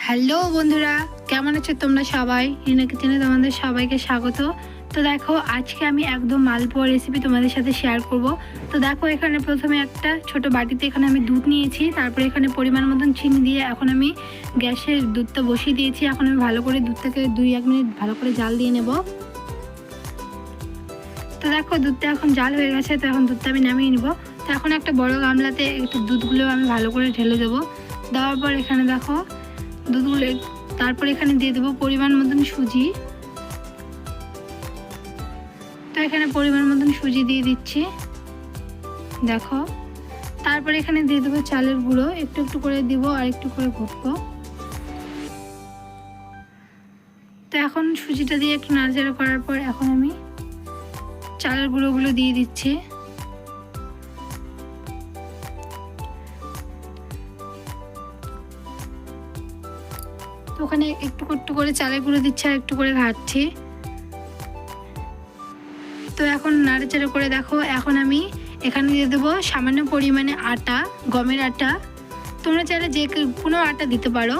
Hello বন্ধুরা, কেমন আছো তোমরা সবাই? রিনা কিচেনে তোমাদের সবাইকে স্বাগত। তো দেখো, আজকে আমি একদম মালপোয়া রেসিপি তোমাদের সাথে শেয়ার করব। তো দেখো, এখানে প্রথমে একটা ছোট বাটিতে এখানে আমি দুধ নিয়েছি, তারপরে এখানে পরিমাণ মতন চিনি দিয়ে এখন আমি গ্যাসের দুধটা বসিয়ে দিয়েছি। এখন আমি ভালো করে দুধটাকে 2-1 মিনিট ভালো করে জাল দিয়ে নেব। তো দেখো, দুধটা এখন জাল হয়ে গেছে, তো এখন দুধটা আমি নামিয়ে নেব। তো এখন একটা বড় গামলাতে একটু দুধগুলো আমি ভালো করে ঢেলে দেবো। দেওয়ার পর এখানে দেখো দুধগুলো, তারপর এখানে দিয়ে দেবো পরিমাণ মতন সুজি। তো এখানে পরিমাণ মতন সুজি দিয়ে দিচ্ছি, দেখো। তারপর এখানে দিয়ে দেবো চালের গুঁড়ো, একটু একটু করে দিব আর একটু করে ঘুটবো। তো এখন সুজিটা দিয়ে একটু নাড়াচাড়া করার পর এখন আমি চালের গুঁড়োগুলো দিয়ে দিচ্ছি। তো ওখানে একটু একটু করে চালের গুঁড়ো দিচ্ছি আর একটু করে ঘাটছি। তো এখন নাড়াচাড়া করে দেখো, এখন আমি এখানে দিয়ে দেবো সামান্য পরিমাণে আটা, গমের আটা। তোমরা চাইলে যে কোনো আটা দিতে পারো,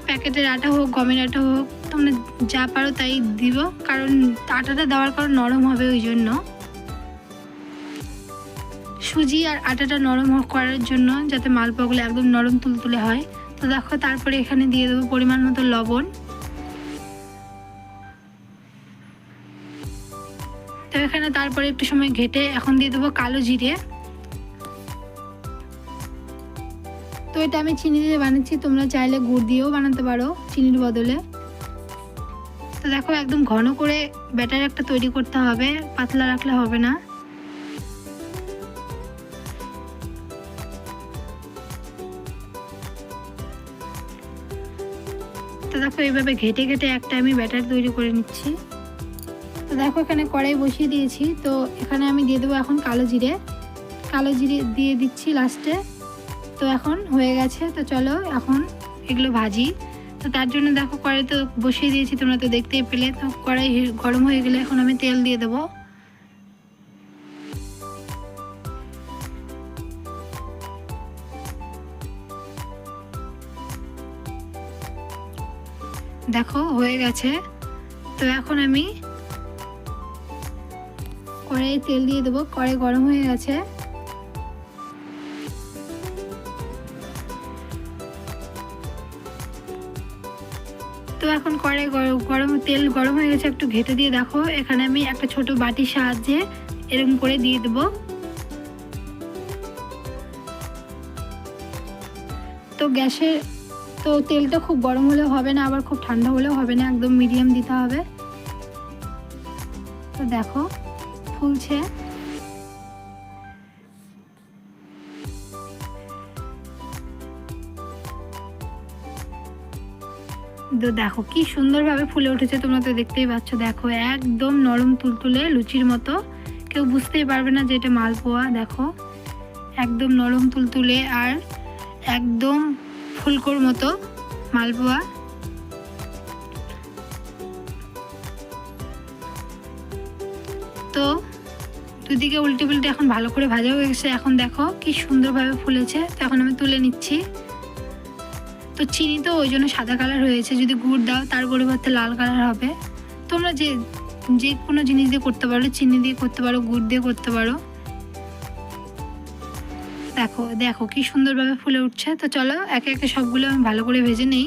প্যাকেটের আটা হোক, গমের আটা হোক, তোমরা যা পারো তাই দিব, কারণ আটাটা দেওয়ার কারণ নরম হবে, ওই জন্য। সুজি আর আটাটা নরম করার জন্য, যাতে মালপোয়াগুলো একদম নরম তুলতুলে হয়। তো দেখো, তারপরে এখানে দিয়ে দেবো পরিমাণ মতো লবণ। তো এখানে তারপরে একটু সময় ঘেটে এখন দিয়ে দেবো কালো জিরে। তো এটা আমি চিনি দিয়ে বানাচ্ছি, তোমরা চাইলে গুড় দিয়েও বানাতে পারো চিনির বদলে। তো দেখো, একদম ঘন করে ব্যাটার একটা তৈরি করতে হবে, পাতলা রাখলে হবে না। তো দেখো, এইভাবে ঘেটে ঘেটে একটা আমি ব্যাটার তৈরি করে নিচ্ছি। তো দেখো, এখানে কড়াই বসিয়ে দিয়েছি। তো এখানে আমি দিয়ে দেবো এখন কালো জিরে দিয়ে দিচ্ছি লাস্টে। তো এখন হয়ে গেছে, তো চলো এখন এগুলো ভাজি। তো তার জন্য দেখো, কড়াই তো বসিয়ে দিয়েছি, তোমরা তো দেখতেই পেলে। তো কড়াই গরম হয়ে গেলে এখন আমি তেল দিয়ে দেবো। দেখো হয়ে গেছে। তো এখন আমি কড়াইয়ে তেল দিয়ে দেবো, কড়াই গরম হয়ে গেছে। তো এখন কড়াই তেল গরম হয়ে গেছে, একটু ঘেটে দিয়ে দেখো, এখানে আমি একটা ছোট বাটির সাহায্যে এরকম করে দিয়ে দেবো। তো তেলটা খুব গরম হলেও হবে না, আবার খুব ঠান্ডা হলেও হবে না, একদম মিডিয়াম দিতে হবে। তো দেখো ফুলছে। তো দেখো কি সুন্দরভাবে ফুলে উঠেছে, তোমরা তো দেখতেই পাচ্ছ। দেখো একদম নরম তুলতুলে লুচির মতো, কেউ বুঝতেই পারবে না যে এটা মালপোয়া। দেখো একদম নরম তুলতুলে আর একদম ফুলকোর মতো মালপোয়া। তো দুদিকে উল্টে পুল্টে এখন ভালো করে ভাজা হয়ে গেছে। এখন দেখো কি সুন্দরভাবে ফুলেছে। তো এখন আমি তুলে নিচ্ছি। তো চিনি তো ওই জন্য সাদা কালার হয়েছে, যদি গুড় দাও তার পরিবর্তে লাল কালার হবে। তোমরা যে কোনো জিনিস দিয়ে করতে পারো, চিনি দিয়ে করতে পারো, গুড় দিয়ে করতে পারো। দেখো দেখো কি সুন্দরভাবে ফুলে উঠছে। তো চলো একে একে সবগুলো আমি ভালো করে ভেজে নেই।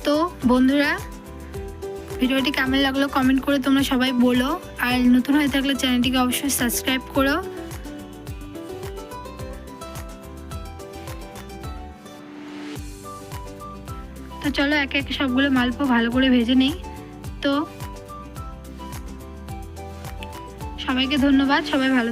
তো বন্ধুরা, ভিডিওটি কেমন লাগলো কমেন্ট করে তোমরা সবাই বলো, আর নতুন হয়ে থাকলে চ্যানেলটিকে অবশ্যই সাবস্ক্রাইব করো। তো চলো একে একে সবগুলো মালপোয়া ভালো করে ভেজে নেই। তো সবাইকে ধন্যবাদ, সবাই ভালো